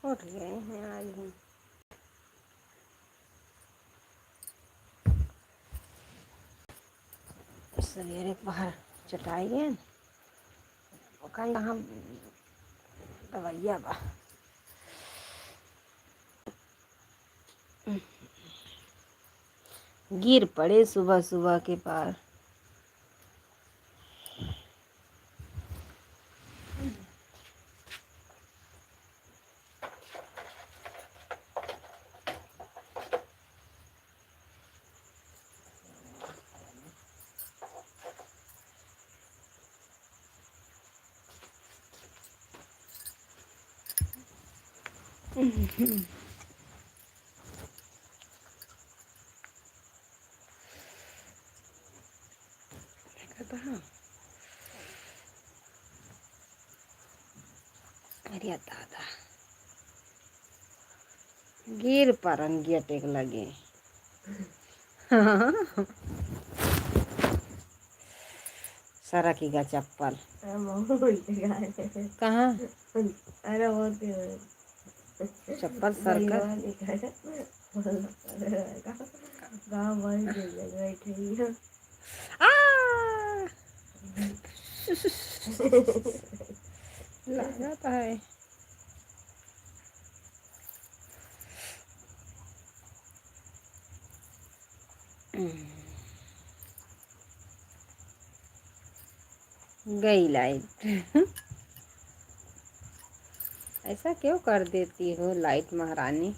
उठ गए हैं आज हम। सवेरे बाहर चटाई है कहीं यहाँ दवाइया बा गिर पड़े सुबह सुबह के पार। अरे दादा गिर परंगिया टेक लगे। सरकेगा चप्पल कहाँ। अरे वो चप्पल सरका गाँव भर बैठे लागत है। गई लाइट। ऐसा क्यों कर देती हो लाइट महारानी।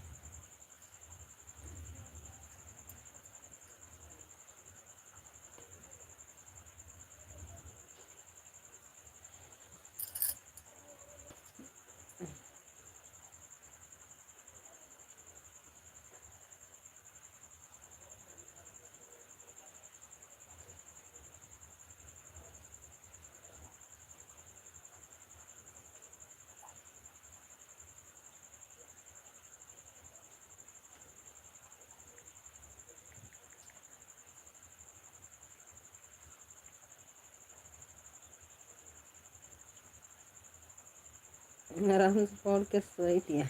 आराम से पौड़ के सोई थी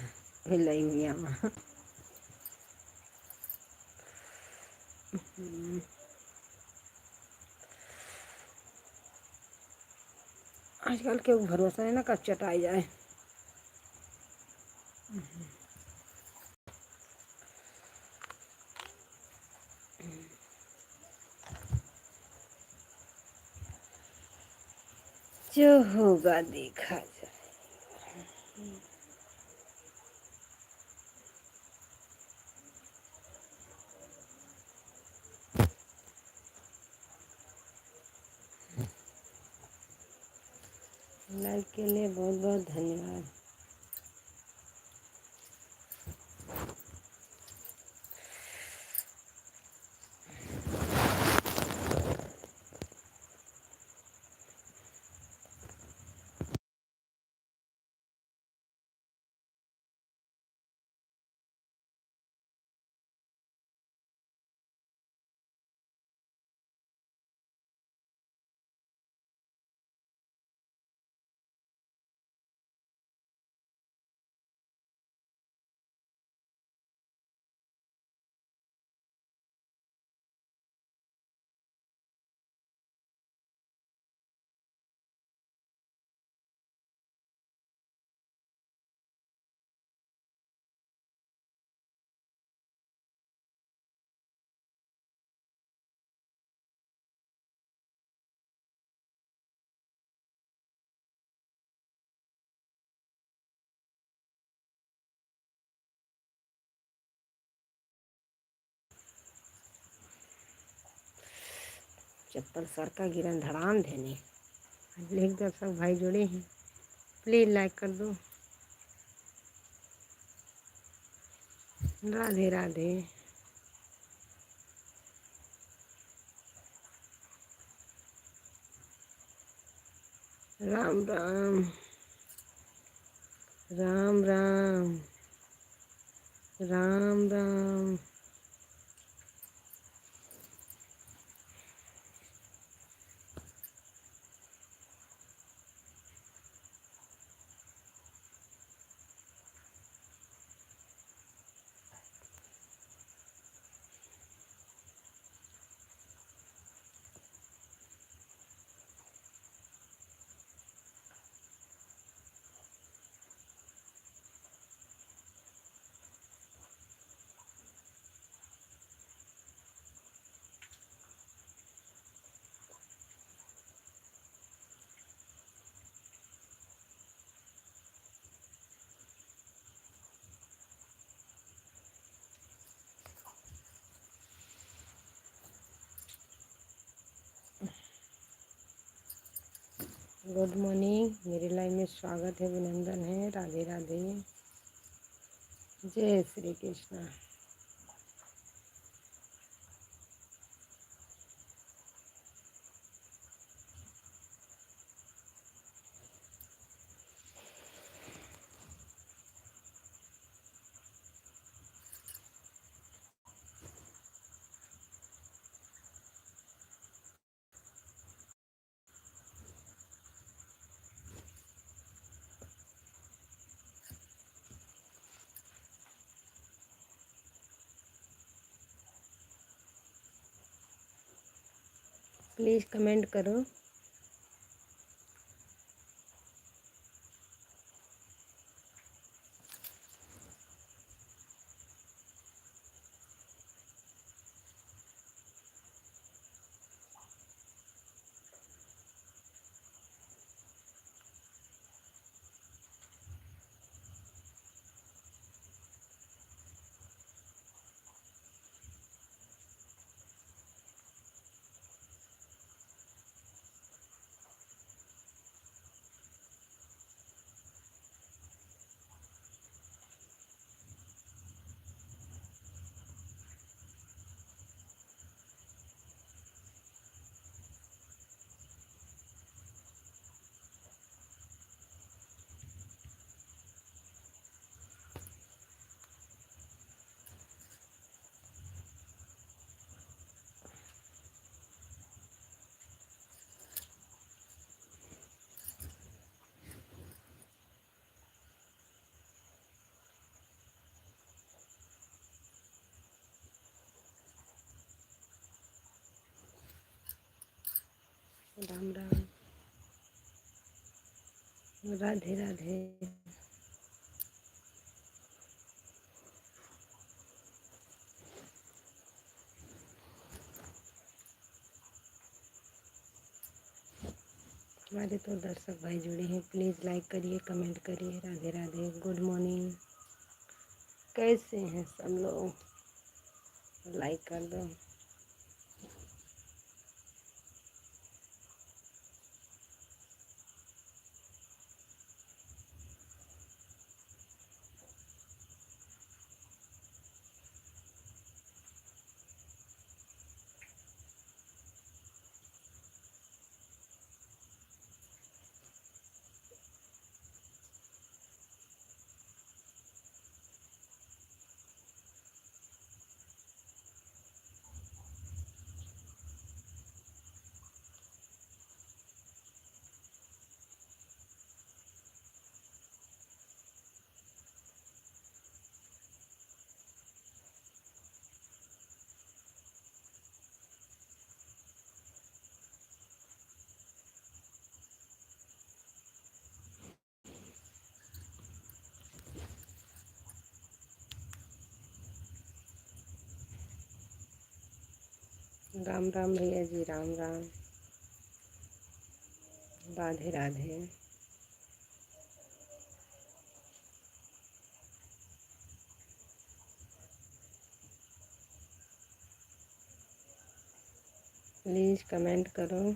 हिलाई हुई माँ। आजकल के भरोसा है ना कब चटाई जाए। जो होगा देखा जाए। लाइक के लिए बहुत बहुत धन्यवाद। चप्पल सर का गिरन धड़ाम देने। लेख दर्शक भाई जुड़े हैं प्लीज़ लाइक कर दो। राधे राधे। राम राम राम राम राम राम। गुड मॉर्निंग, मेरे लाइव में स्वागत है, अभिनंदन है। राधे राधे, जय श्री कृष्णा। प्लीज़ कमेंट करो। राम राम, राधे राधे। हमारे तो दर्शक भाई जुड़े हैं, प्लीज़ लाइक करिए, कमेंट करिए। Radhe Radhe, good morning. कैसे हैं सब लोग? लाइक कर दो। राम राम भैया जी, राम राम। राधे राधे। प्लीज़ कमेंट करो।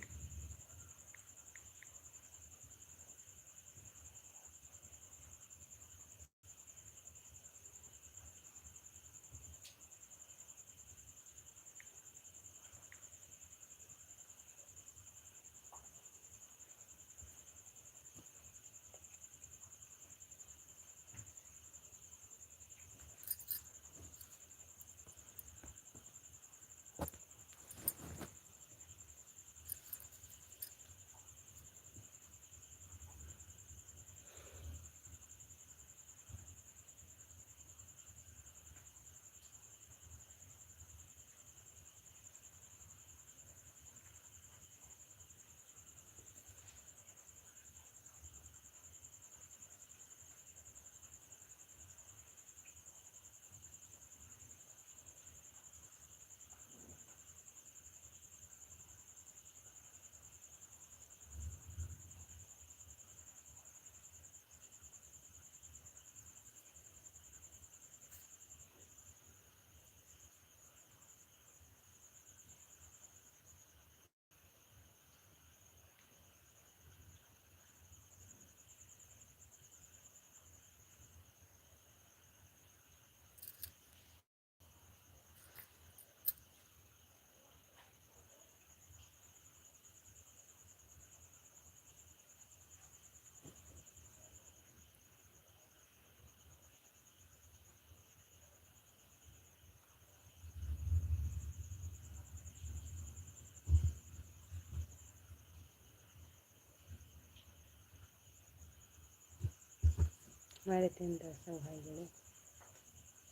हमारे 3 दर्शक भाई जुड़े,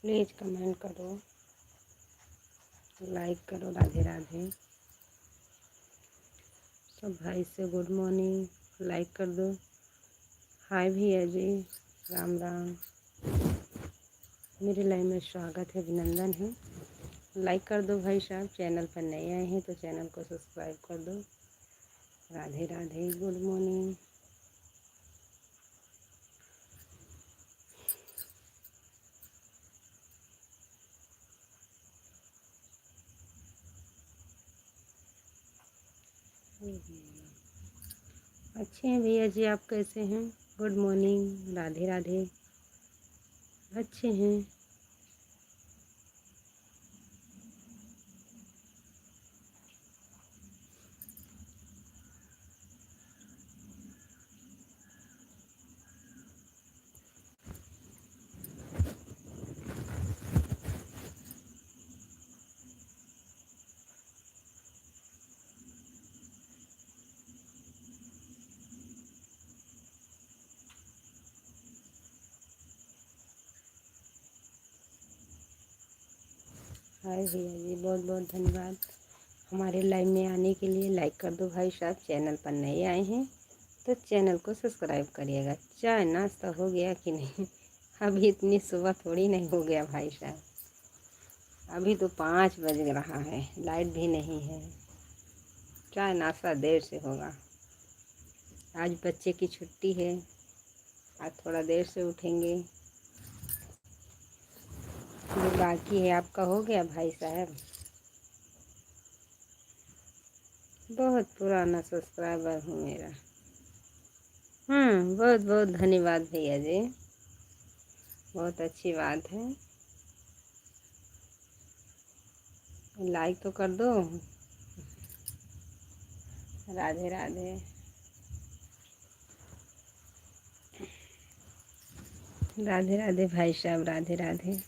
प्लीज़ कमेंट करो, लाइक करो। राधे राधे। सब भाई से गुड मॉर्निंग, लाइक कर दो। हाय भैया जी, राम राम। मेरे लाइव में स्वागत है, अभिनंदन है। लाइक कर दो भाई साहब। चैनल पर नए आए हैं तो चैनल को सब्सक्राइब कर दो। Radhe Radhe, good morning. अच्छे हैं भैया जी, आप कैसे हैं? Good morning, Radhe Radhe. अच्छे हैं। हाय भैया जी, बहुत बहुत धन्यवाद हमारे लाइव में आने के लिए। लाइक कर दो भाई साहब। चैनल पर नए आए हैं तो चैनल को सब्सक्राइब करिएगा। चाय नाश्ता हो गया कि नहीं? अभी इतनी सुबह थोड़ी नहीं हो गया भाई साहब, अभी तो 5 बज रहा है, लाइट भी नहीं है। चाय नाश्ता देर से होगा। आज बच्चे की छुट्टी है, आज थोड़ा देर से उठेंगे। जो बाकी है आपका हो गया भाई साहब? बहुत पुराना सब्सक्राइबर हूँ मेरा। बहुत बहुत धन्यवाद भैया जी, बहुत अच्छी बात है। लाइक तो कर दो। राधे राधे। राधे राधे भाई साहब, राधे राधे।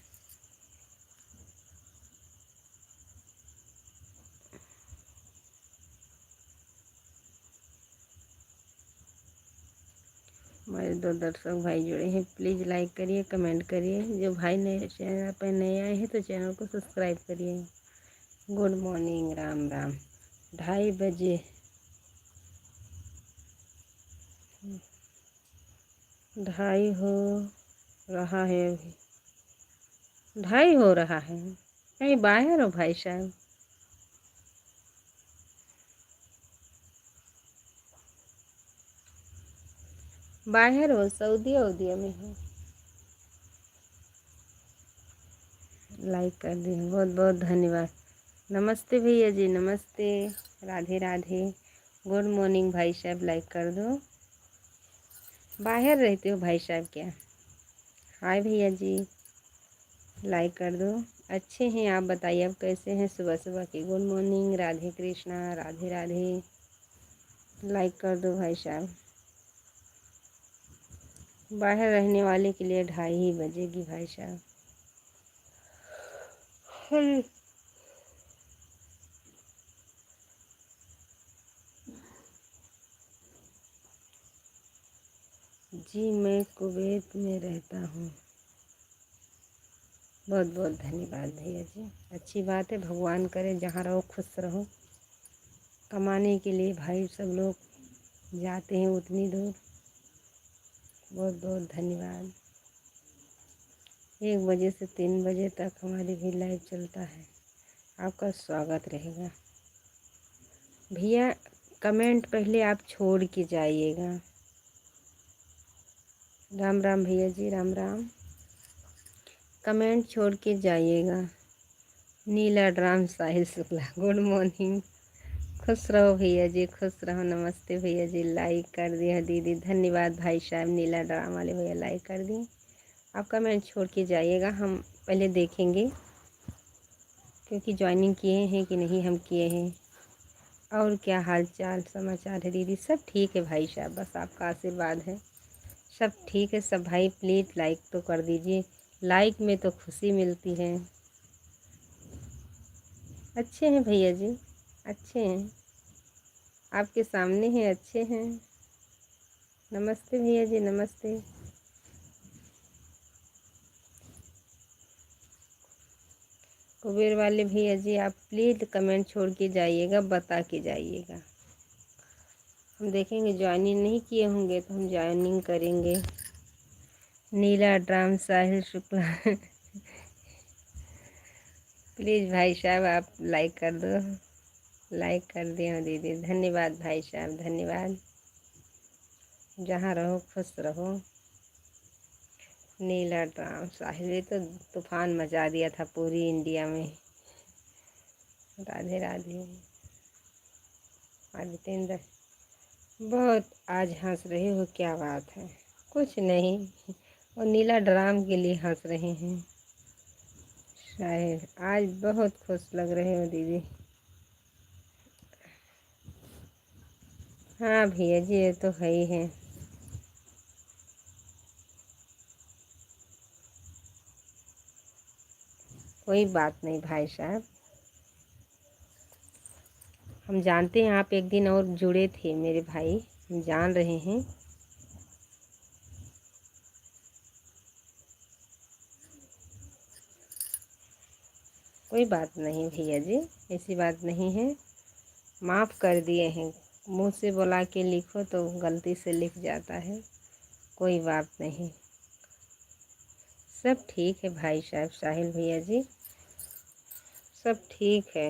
हमारे 2 दर्शक भाई जुड़े हैं, प्लीज़ लाइक करिए, कमेंट करिए। जो भाई नए चैनल पर नए आए हैं तो चैनल को सब्सक्राइब करिए। Good morning, Ram Ram. 2:30 बजे, 2:30 हो रहा है अभी, 2:30 हो रहा है। कहीं बाहर हो भाई साहब? बाहर हो, सऊदी उदिया में हो? लाइक कर दिए, बहुत बहुत धन्यवाद। नमस्ते भैया जी, नमस्ते। राधे राधे, गुड मॉर्निंग भाई साहब। लाइक कर दो। बाहर रहते हो भाई साहब क्या? हाय भैया जी, लाइक कर दो। अच्छे हैं, आप बताइए आप कैसे हैं? सुबह सुबह की good morning. Radhe Krishna, Radhe Radhe. Like कर दो भाई साहब। बाहर रहने वाले के लिए 2:30 बजेगी भाई साहब। जी मैं कुवैत में रहता हूँ। बहुत बहुत धन्यवाद भैया जी, अच्छी बात है। भगवान करे जहाँ रहो खुश रहो। कमाने के लिए भाई सब लोग जाते हैं उतनी दूर। बहुत बहुत धन्यवाद। 1 बजे से 3 बजे तक हमारी भी लाइव चलता है, आपका स्वागत रहेगा भैया। कमेंट पहले आप छोड़ के जाइएगा। राम राम भैया जी, राम राम। कमेंट छोड़ के जाइएगा। नीला ड्राम साहिल शुक्ला, गुड मॉर्निंग। खुश रहो भैया जी, खुश रहो। नमस्ते भैया जी, लाइक कर दिया दीदी, धन्यवाद भाई साहब। नीला ड्राम वाले भैया लाइक कर दिए। आप कमेंट छोड़ के जाइएगा, हम पहले देखेंगे क्योंकि ज्वाइनिंग किए हैं कि नहीं हम किए हैं। और क्या हाल चाल समाचार है दीदी? सब ठीक है भाई साहब, बस आपका आशीर्वाद है। सब ठीक है सब भाई, प्लीज़ लाइक तो कर दीजिए, लाइक में तो खुशी मिलती है। अच्छे हैं भैया जी, अच्छे हैं, आपके सामने हैं, अच्छे हैं। नमस्ते भैया जी, नमस्ते। कुबेर वाले भैया जी आप प्लीज़ कमेंट छोड़ के जाइएगा, बता के जाइएगा। हम देखेंगे, ज्वाइनिंग नहीं किए होंगे तो हम ज्वाइनिंग करेंगे। नीला ड्राम साहिल शुक्ला प्लीज़ भाई साहब आप लाइक कर दो, लाइक कर दिए हो दीदी, धन्यवाद भाई साहब, धन्यवाद। जहाँ रहो खुश रहो। नीला ड्राम साहिल, ये तो तूफान मचा दिया था पूरी इंडिया में। राधे राधे। आदितेंद्र, बहुत आज हंस रहे हो, क्या बात है? कुछ नहीं, और नीला ड्राम के लिए हंस रहे हैं। शायद आज बहुत खुश लग रहे हो दीदी। हाँ भैया जी, ये तो है ही है। कोई बात नहीं भाई साहब, हम जानते हैं आप एक दिन और जुड़े थे मेरे भाई, हम जान रहे हैं। कोई बात नहीं भैया जी, ऐसी बात नहीं है, माफ़ कर दिए हैं। मुंह से बुला के लिखो तो गलती से लिख जाता है, कोई बात नहीं। सब ठीक है भाई साहब, साहिल भैया जी, सब ठीक है।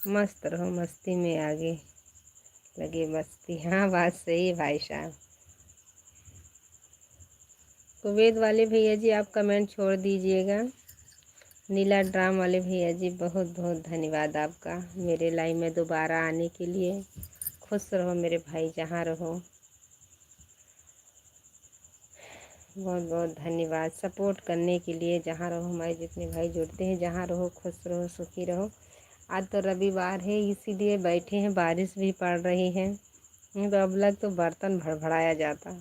मस्त रहो, मस्ती में आगे लगे मस्ती। हाँ बात सही है भाई साहब। कुवैत वाले भैया जी आप कमेंट छोड़ दीजिएगा। नीला ड्राम वाले भैया जी बहुत बहुत धन्यवाद आपका मेरे लाइव में दोबारा आने के लिए। खुश रहो मेरे भाई, जहाँ रहो। बहुत बहुत धन्यवाद सपोर्ट करने के लिए। जहाँ रहो, हमारे जितने भाई जुड़ते हैं, जहाँ रहो खुश रहो, सुखी रहो। आज तो रविवार है इसीलिए बैठे हैं, बारिश भी पड़ रही है, नहीं तो अब लग तो बर्तन भड़बड़ाया जाता।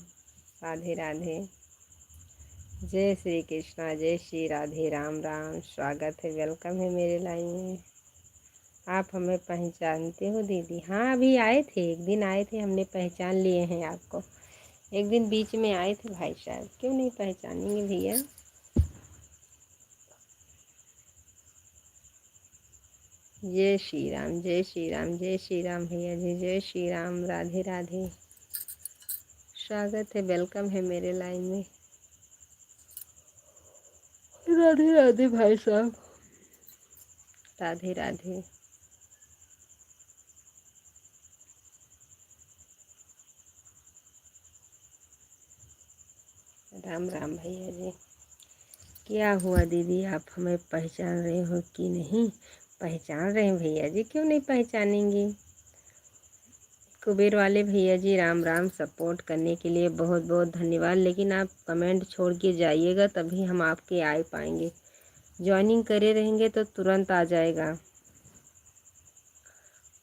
राधे राधे। जय श्री कृष्णा, जय श्री राधे, राम राम। स्वागत है, वेलकम है मेरे लाइन में। आप हमें पहचानते हो दीदी? हाँ अभी आए थे, एक दिन आए थे, हमने पहचान लिए हैं आपको। एक दिन बीच में आए थे भाई साहब, क्यों नहीं पहचानेंगे भैया। जय श्री राम, जय श्री राम, जय श्री राम भैया जी, जय श्री राम। राधे राधे। स्वागत है, वेलकम है मेरे लाइन में। राधे राधे भाई साहब, राधे राधे। राम राम भैया जी। क्या हुआ दीदी, आप हमें पहचान रहे हो कि नहीं? पहचान रहे हैं भैया जी, क्यों नहीं पहचानेंगे। कुबेर वाले भैया जी राम राम। सपोर्ट करने के लिए बहुत बहुत धन्यवाद, लेकिन आप कमेंट छोड़ के जाइएगा तभी हम आपके आ पाएंगे। ज्वाइनिंग करे रहेंगे तो तुरंत आ जाएगा।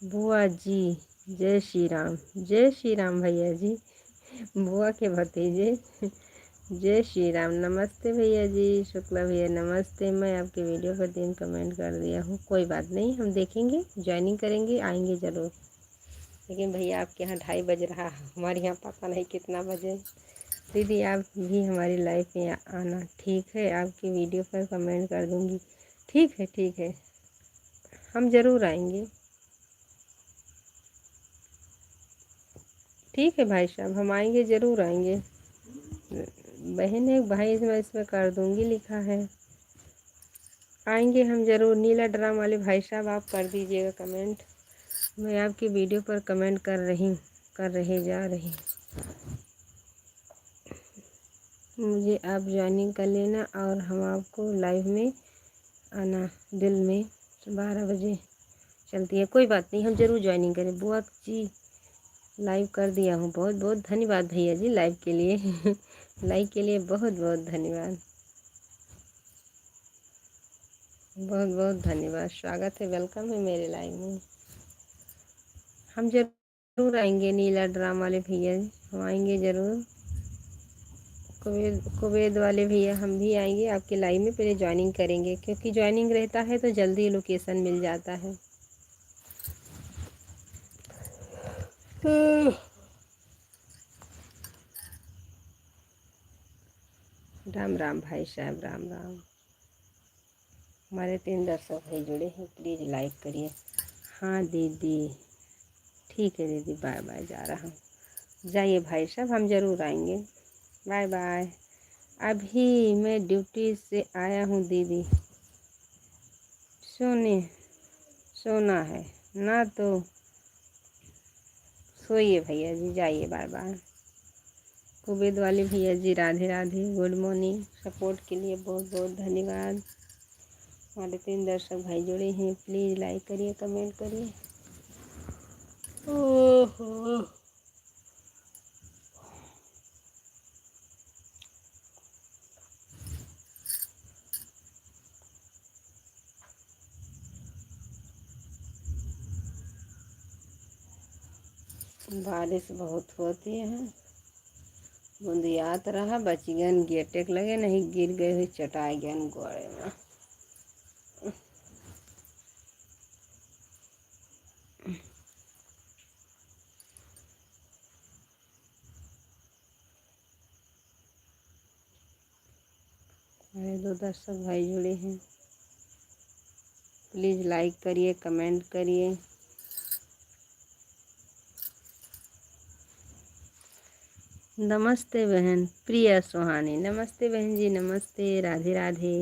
बुआ जी जय श्री राम, जय श्री राम भैया जी, बुआ के भतीजे। जय श्री राम। नमस्ते भैया जी, शुक्ला भैया नमस्ते। मैं आपके वीडियो पर 3 कमेंट कर दिया हूँ, कोई बात नहीं, हम देखेंगे, ज्वाइनिंग करेंगे, आएंगे ज़रूर। लेकिन भैया आपके यहाँ 2:30 बज रहा है, हमारे यहाँ पता नहीं कितना बजे। दीदी आप भी हमारी लाइफ में आना, ठीक है? आपकी वीडियो पर कमेंट कर दूँगी। ठीक है, ठीक है, हम ज़रूर आएंगे। ठीक है भाई साहब, हम आएंगे, ज़रूर आएंगे। बहन है भाई, इसमें कर दूँगी लिखा है। आएंगे हम ज़रूर। नीला ड्राम वाले भाई साहब आप कर दीजिएगा कमेंट। मैं आपकी वीडियो पर कमेंट कर रहे जा रही। मुझे आप ज्वाइनिंग कर लेना और हम आपको लाइव में आना। दिल में 12 बजे चलती है, कोई बात नहीं, हम ज़रूर ज्वाइनिंग करें। बुआ जी लाइव कर दिया हूँ, बहुत बहुत धन्यवाद भैया जी लाइव के लिए। लाइव के लिए बहुत बहुत धन्यवाद, बहुत बहुत धन्यवाद। स्वागत है, वेलकम है मेरे लाइव में। हम ज़रूर आएंगे नीला ड्राम वाले भैया जी, हम आएंगे ज़रूर। कुवैत वाले भैया हम भी आएंगे आपके लाइव में, पहले ज्वाइनिंग करेंगे क्योंकि ज्वाइनिंग रहता है तो जल्दी लोकेशन मिल जाता है। राम राम भाई साहब, राम राम। हमारे 3 दर्शक भाई जुड़े हैं, प्लीज़ लाइक करिए। हाँ दीदी, ठीक है दीदी, बाय बाय, जा रहा हूँ। जाइए भाई साहब, हम ज़रूर आएंगे। Bye bye. अभी मैं ड्यूटी से आया हूँ दीदी। सोने सोना है ना तो सोइए भैया जी, जाइए, बाय बाय। कुबेद वाले भैया जी, Radhe Radhe, good morning. Support के लिए बहुत बहुत धन्यवाद। हमारे 3 दर्शक भाई जुड़े हैं, प्लीज़ लाइक करिए, कमेंट करिए। ओहो, बारिश बहुत होती है। बूंदियात रहा, बच गन, गेटेक लगे नहीं, गिर गए हुए चटाई गन गोड़े में। हमारे 2 दर्शक भाई जुड़े हैं, प्लीज़ लाइक करिए, कमेंट करिए। नमस्ते बहन प्रिया सुहानी, नमस्ते बहन जी, नमस्ते, राधे राधे।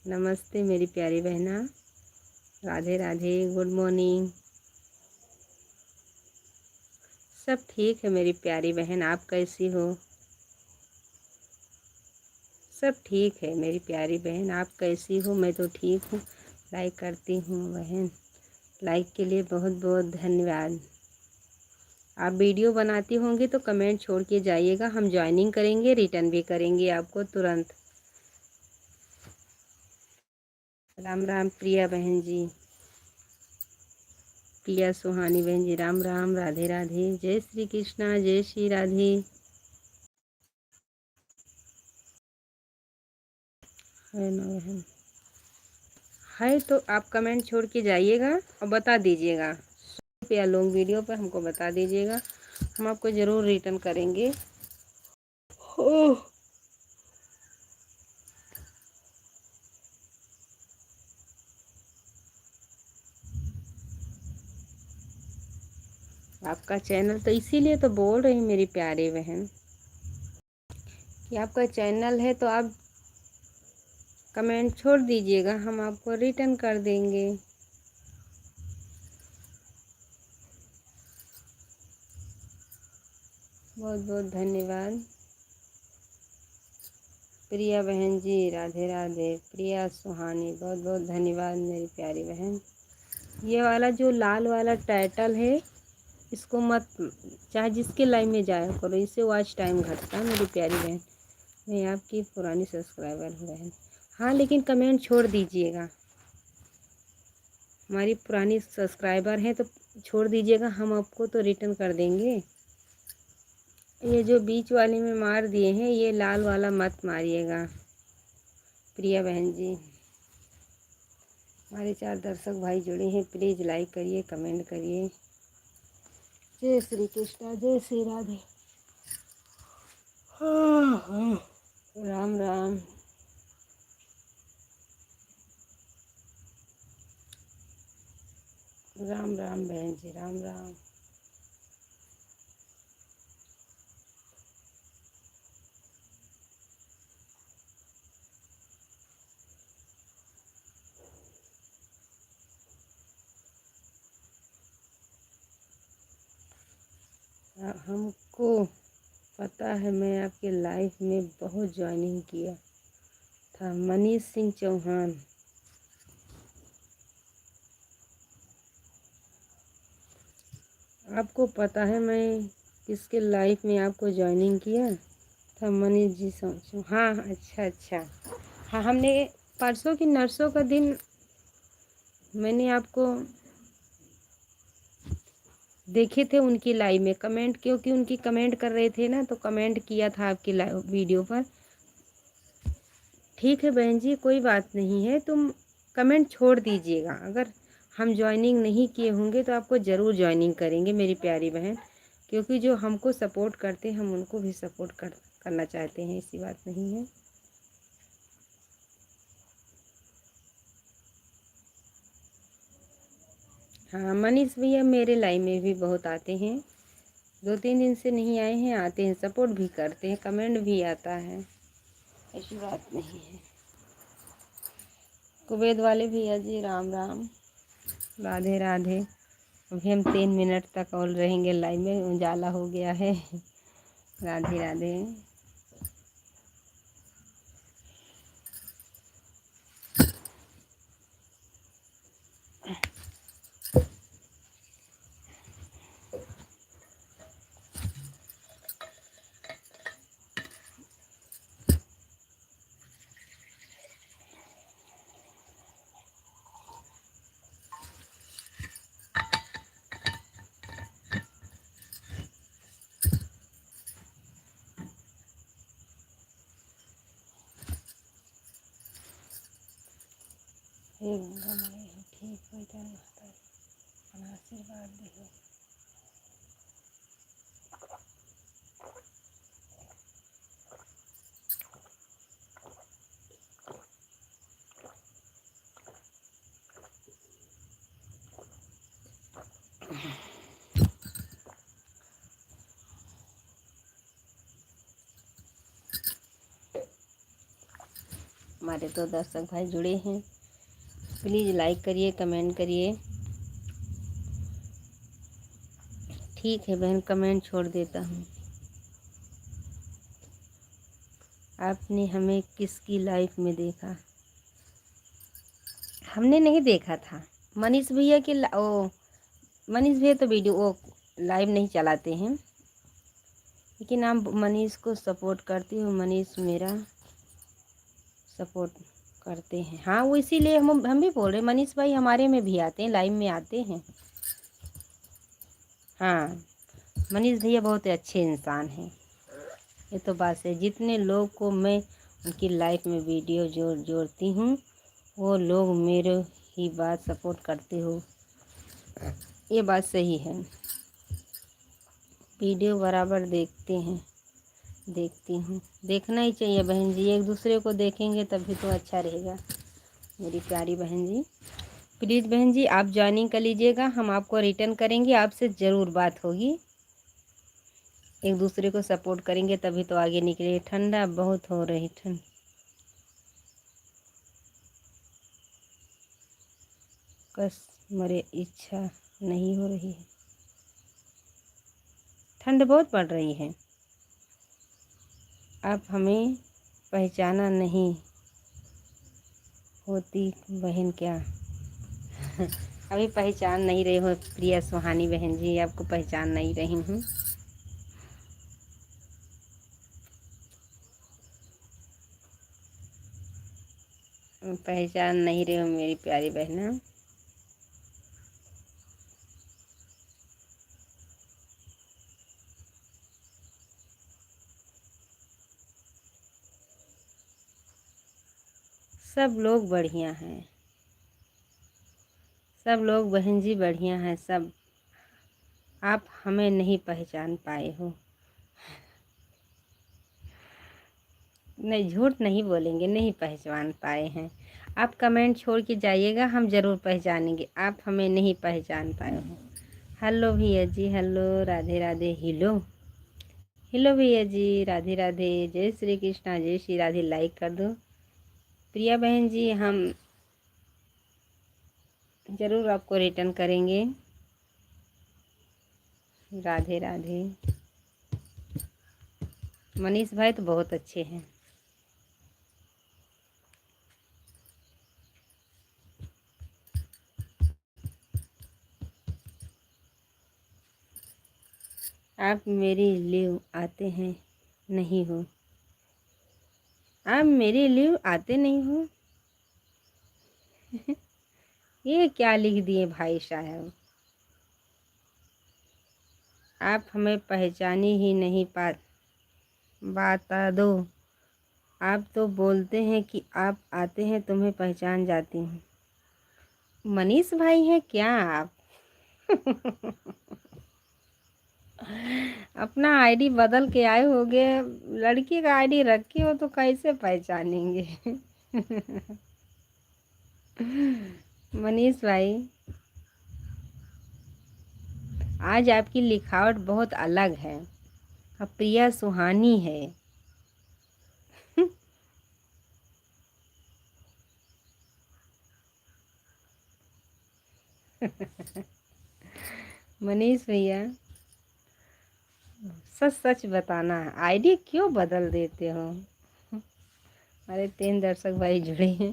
नमस्ते मेरी प्यारी बहना, राधे राधे, गुड मॉर्निंग। सब ठीक है मेरी प्यारी बहन, आप कैसी हो? सब ठीक है मेरी प्यारी बहन, आप कैसी हो? मैं तो ठीक हूँ। लाइक करती हूँ बहन, लाइक के लिए बहुत बहुत धन्यवाद। आप वीडियो बनाती होंगी तो कमेंट छोड़ के जाइएगा, हम ज्वाइनिंग करेंगे, रिटर्न भी करेंगे आपको तुरंत। राम राम प्रिया बहन जी, प्रिया सुहानी बहन जी, राम राम, राधे राधे, जय श्री कृष्णा, जय श्री राधे। है ना बहन? है तो आप कमेंट छोड़ के जाइएगा और बता दीजिएगा। 100 रुपया लॉन्ग वीडियो पर हमको बता दीजिएगा, हम आपको ज़रूर रिटर्न करेंगे। ओह, आपका चैनल तो इसीलिए तो बोल रही हूँ मेरी प्यारी बहन कि आपका चैनल है तो आप कमेंट छोड़ दीजिएगा, हम आपको रिटर्न कर देंगे। बहुत बहुत धन्यवाद प्रिया बहन जी, राधे राधे, प्रिया सुहानी, बहुत बहुत धन्यवाद मेरी प्यारी बहन। ये वाला जो लाल वाला टाइटल है, इसको मत, चाहे जिसके लाइव में जाया करो, इससे वॉच टाइम घटता है मेरी प्यारी बहन। मैं आपकी पुरानी सब्सक्राइबर हूँ बहन। हाँ लेकिन कमेंट छोड़ दीजिएगा, हमारी पुरानी सब्सक्राइबर हैं तो छोड़ दीजिएगा, हम आपको तो रिटर्न कर देंगे। ये जो बीच वाले में मार दिए हैं, ये लाल वाला मत मारिएगा प्रिया बहन जी। हमारे 4 दर्शक भाई जुड़े हैं, प्लीज़ लाइक करिए, कमेंट करिए। जय श्री कृष्णा, जय श्री राधे। हाँ हाँ, राम राम। राम राम बहन जी, राम राम। हमको पता है, मैं आपके लाइफ में बहुत ज्वाइनिंग किया था, मनीष सिंह चौहान। आपको पता है मैं किसके लाइफ में आपको ज्वाइनिंग किया था? मनीष जी सोचो, हाँ अच्छा अच्छा। हाँ हमने परसों की नर्सों का दिन मैंने आपको देखे थे उनकी लाइव में कमेंट, क्योंकि उनकी कमेंट कर रहे थे ना, तो कमेंट किया था आपकी लाइव वीडियो पर। ठीक है बहन जी, कोई बात नहीं है, तुम कमेंट छोड़ दीजिएगा। अगर हम ज्वाइनिंग नहीं किए होंगे तो आपको ज़रूर ज्वाइनिंग करेंगे मेरी प्यारी बहन, क्योंकि जो हमको सपोर्ट करते हैं हम उनको भी सपोर्ट करना चाहते हैं, ऐसी बात नहीं है। हाँ मनीष भैया मेरे लाइव में भी बहुत आते हैं, 2-3 दिन से नहीं आए हैं, आते हैं, सपोर्ट भी करते हैं, कमेंट भी आता है, ऐसी बात नहीं है। कुवैत वाले भैया जी राम राम, राधे राधे। अभी हम 3 मिनट तक और रहेंगे लाइव में, उजाला हो गया है। राधे राधे। एकदम ठीक हो जाए माता, अपना आशीर्वाद दे। हमारे तो दर्शक भाई जुड़े हैं, प्लीज़ लाइक करिए, कमेंट करिए। ठीक है बहन, कमेंट छोड़ देता हूँ। आपने हमें किसकी लाइफ में देखा? हमने नहीं देखा था, मनीष भैया के ओ मनीष भैया तो वीडियो वो लाइव नहीं चलाते हैं, लेकिन आप मनीष को सपोर्ट करती हूँ, मनीष मेरा सपोर्ट करते हैं। हाँ वो इसीलिए हम भी बोल रहे हैं, मनीष भाई हमारे में भी आते हैं, लाइव में आते हैं। हाँ मनीष भैया बहुत अच्छे इंसान हैं, ये तो बात है। जितने लोग को मैं उनकी लाइफ में वीडियो जोड़ती हूँ, वो लोग मेरे ही बात सपोर्ट करते हो, ये बात सही है। वीडियो बराबर देखते हैं, देखती हूँ, देखना ही चाहिए बहन जी, एक दूसरे को देखेंगे तभी तो अच्छा रहेगा मेरी प्यारी बहन जी। प्लीज़ बहन जी आप ज्वाइनिंग कर लीजिएगा, हम आपको रिटर्न करेंगे, आपसे ज़रूर बात होगी। एक दूसरे को सपोर्ट करेंगे तभी तो आगे निकलेंगे। ठंडा बहुत हो रही ठंड, कस मरे इच्छा नहीं हो रही है, ठंड बहुत पड़ रही है। आप हमें पहचाना नहीं होती बहन क्या? अभी पहचान नहीं रही हो प्रिया सुहानी बहन जी, आपको पहचान नहीं रही हूँ। पहचान नहीं रही हो मेरी प्यारी बहना। सब लोग बढ़िया हैं, सब लोग बहन जी बढ़िया हैं सब। आप हमें नहीं पहचान पाए हो, नहीं झूठ नहीं बोलेंगे, नहीं पहचान पाए हैं। आप कमेंट छोड़ के जाइएगा, हम ज़रूर पहचानेंगे। आप हमें नहीं पहचान पाए हो। हेलो भैया जी, हेलो, राधे राधे, हिलो हेलो भैया जी, राधे राधे, जय श्री कृष्णा, जय श्री राधे। लाइक कर दो प्रिया बहन जी, हम ज़रूर आपको रिटर्न करेंगे। राधे राधे। मनीष भाई तो बहुत अच्छे हैं। आप मेरे लिए आते हैं नहीं हो, आप मेरे लिए आते नहीं हो। ये क्या लिख दिए भाई साहब? आप हमें पहचानी ही नहीं पा, बता दो। आप तो बोलते हैं कि आप आते हैं, तुम्हें पहचान जाती हूँ। मनीष भाई हैं क्या आप? अपना आईडी बदल के आए होगे, लड़की का आईडी रखे हो तो कैसे पहचानेंगे? मनीष भाई आज आपकी लिखावट बहुत अलग है, अब प्रिया सुहानी है। मनीष भैया, सच सच बताना, आईडी क्यों बदल देते हो? हमारे 3 दर्शक भाई जुड़े हैं,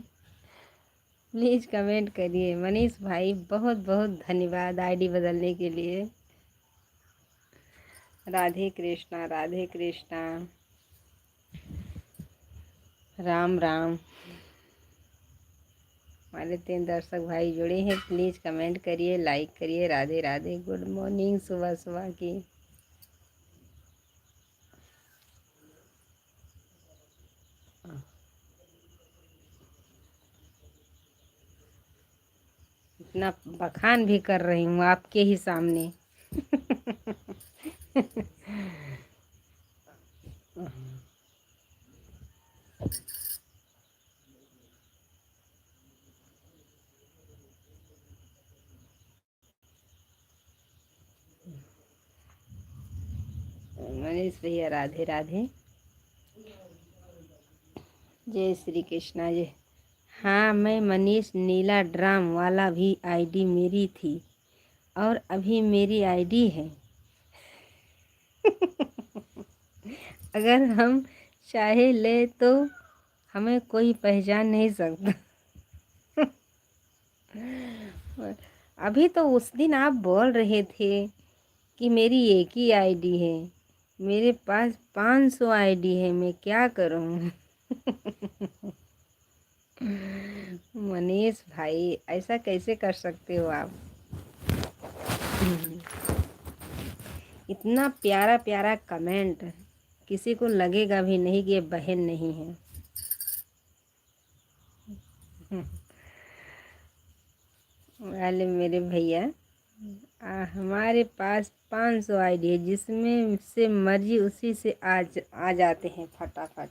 प्लीज़ कमेंट करिए। मनीष भाई बहुत बहुत धन्यवाद आईडी बदलने के लिए। राधे कृष्णा, राधे कृष्णा, राम राम। हमारे 3 दर्शक भाई जुड़े हैं, प्लीज़ कमेंट करिए, लाइक करिए। राधे राधे, गुड मॉर्निंग सुबह सुबह की। इतना बखान भी कर रही हूँ आपके ही सामने। मनीष भैया राधे राधे, जय श्री कृष्णा। जय। हाँ, मैं मनीष, नीला ड्राम वाला भी आईडी मेरी थी और अभी मेरी आईडी है। अगर हम चाहे ले तो हमें कोई पहचान नहीं सकता। अभी तो उस दिन आप बोल रहे थे कि मेरी एक ही आईडी है, मेरे पास 500 आईडी है, मैं क्या करूं? मनीष भाई, ऐसा कैसे कर सकते हो आप? इतना प्यारा प्यारा कमेंट, किसी को लगेगा भी नहीं कि ये बहन नहीं है। वाले मेरे भैया, हमारे पास 500 आईडी है, जिसमें से मर्जी उसी से आ जाते हैं फटाफट।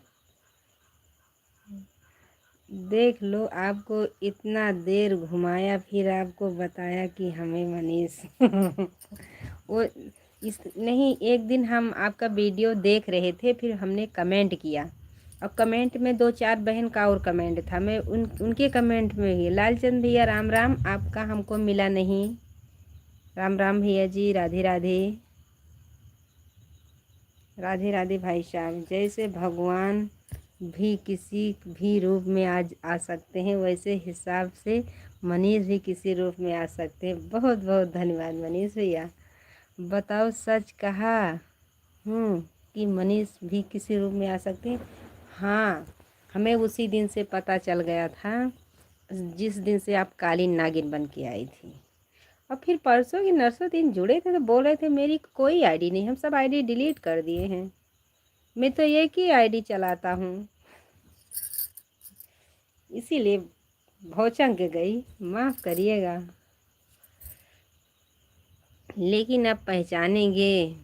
देख लो, आपको इतना देर घुमाया, फिर आपको बताया कि हमें मनीष वो इस नहीं, एक दिन हम आपका वीडियो देख रहे थे, फिर हमने कमेंट किया और कमेंट में 2-4 बहन का और कमेंट था। मैं उनके कमेंट में ही, लालचंद भैया राम राम, आपका हमको मिला नहीं। राम राम भैया जी, राधे राधे, राधे राधे भाई साहब। जैसे भगवान भी किसी भी रूप में आज आ सकते हैं, वैसे हिसाब से मनीष भी किसी रूप में आ सकते हैं। बहुत बहुत धन्यवाद मनीष भैया। बताओ, सच कहा हूँ कि मनीष भी किसी रूप में आ सकते हैं। हाँ, हमें उसी दिन से पता चल गया था, जिस दिन से आप काली नागिन बन के आई थी। और फिर परसों की नरसों दिन जुड़े थे तो बोल रहे थे मेरी कोई आईडी नहीं, हम सब आईडी डिलीट कर दिए हैं, मैं तो एक ही आईडी चलाता हूँ। इसीलिए भौचंक गई, माफ़ करिएगा। लेकिन अब पहचानेंगे,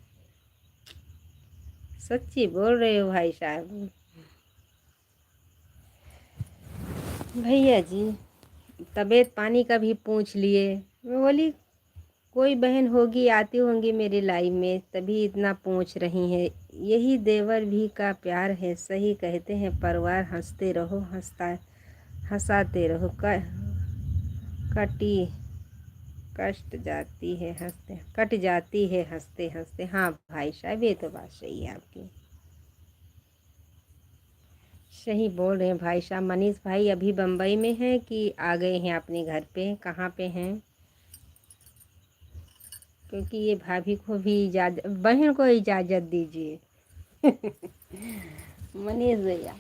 सच्ची बोल रहे हो भाई साहब। भैया जी, तबीयत पानी का भी पूछ लिए। मैं बोली कोई बहन होगी, आती होंगी मेरी लाइफ में, तभी इतना पूछ रही हैं। यही देवर भी का प्यार है, सही कहते हैं परिवार, हंसते रहो हंसाते रहो, कटी कट जाती है हंसते हंसते। हाँ भाई साहब, ये तो बात सही है आपकी, सही बोल रहे हैं भाई साहब। मनीष भाई अभी बम्बई में हैं कि आ गए हैं अपने घर पे, कहाँ पे हैं? क्योंकि ये भाभी को भी इजाज़त, बहन को इजाज़त दीजिए। मनीष भैया,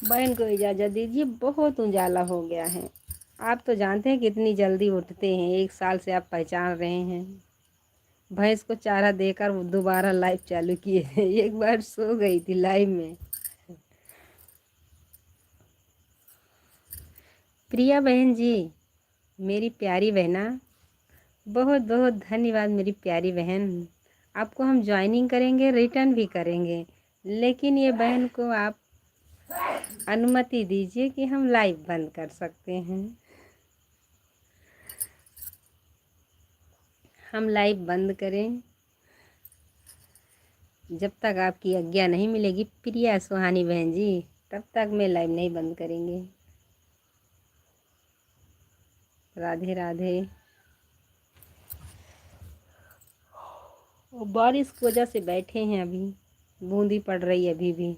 बहन को इजाज़त दीजिए, बहुत उजाला हो गया है। आप तो जानते हैं कितनी जल्दी उठते हैं, 1 साल से आप पहचान रहे हैं। भैंस को चारा देकर वो दोबारा लाइव चालू किए थे, एक बार सो गई थी लाइव में। प्रिया बहन जी, मेरी प्यारी बहना, बहुत बहुत धन्यवाद मेरी प्यारी बहन। आपको हम ज्वाइनिंग करेंगे, रिटर्न भी करेंगे, लेकिन ये बहन को आप अनुमति दीजिए कि हम लाइव बंद कर सकते हैं। हम लाइव बंद करें? जब तक आपकी आज्ञा नहीं मिलेगी प्रिया सुहानी बहन जी, तब तक मैं लाइव नहीं बंद करेंगे। राधे राधे। और बारिश की वजह से बैठे हैं, अभी बूंदी पड़ रही है अभी भी।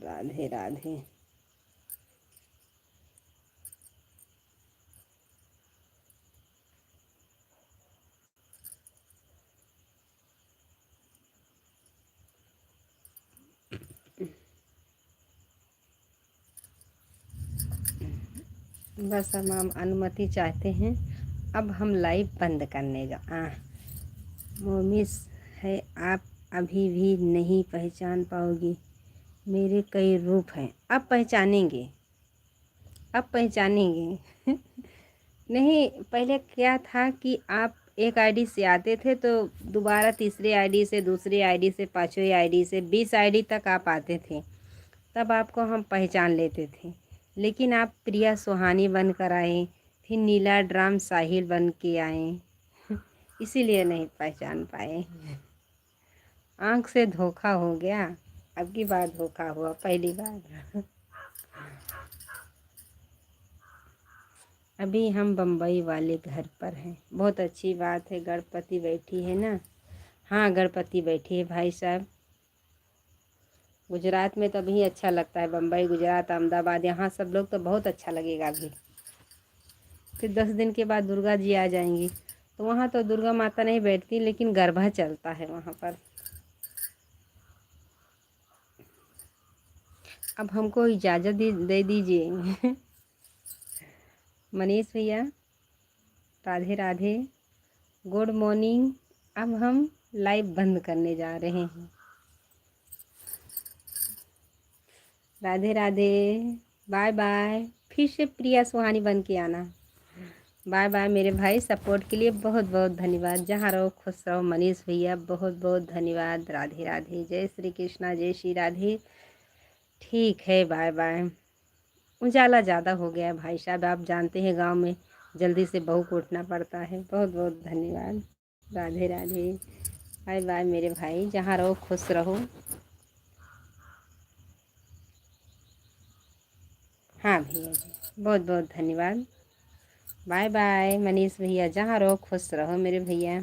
राधे राधे। बस हम अनुमति चाहते हैं, अब हम लाइव बंद करने जा। मोमिस है, आप अभी भी नहीं पहचान पाओगी, मेरे कई रूप हैं। अब पहचानेंगे, अब पहचानेंगे। नहीं, पहले क्या था कि आप एक आईडी से आते थे तो दोबारा तीसरे आईडी से, दूसरी आईडी से, पांचवी आईडी से 20 आईडी तक आप आते थे, तब आपको हम पहचान लेते थे। लेकिन आप प्रिया सुहानी बन कर आए, फिर नीला ड्राम साहिल बन के आए, इसीलिए नहीं पहचान पाए। आँख से धोखा हो गया, अब की बार धोखा हुआ, पहली बार। अभी हम बम्बई वाले घर पर हैं। बहुत अच्छी बात है, गणपति बैठी है ना। हाँ, गणपति बैठी है भाई साहब। गुजरात में तो अभी अच्छा लगता है, बम्बई, गुजरात, अहमदाबाद, यहाँ सब लोग तो बहुत अच्छा लगेगा अभी। फिर 10 दिन के बाद दुर्गा जी आ जाएंगी, तो वहाँ तो दुर्गा माता नहीं बैठती, लेकिन गरबा चलता है वहाँ पर। अब हमको इजाज़त दे दीजिए। मनीष भैया, राधे राधे, गुड मॉर्निंग। अब हम लाइव बंद करने जा रहे हैं। Radhe Radhe, bye bye. फिर से प्रिया सुहानी बन के आना। बाय बाय मेरे भाई, सपोर्ट के लिए बहुत बहुत धन्यवाद। जहाँ रहो खुश रहो। मनीष भैया बहुत बहुत धन्यवाद। राधे राधे, जय श्री कृष्णा, जय श्री राधे। ठीक है, बाय बाय। उजाला ज़्यादा हो गया भाई साहब, आप जानते हैं गांव में जल्दी से बहू को उठना पड़ता है। बहुत बहुत धन्यवाद। राधे राधे, बाय बाय मेरे भाई, जहाँ रहो खुश रहो। हाँ भैया जी, बहुत बहुत धन्यवाद। बाय बाय मनीष भैया, जहाँ रहो खुश रहो मेरे भैया।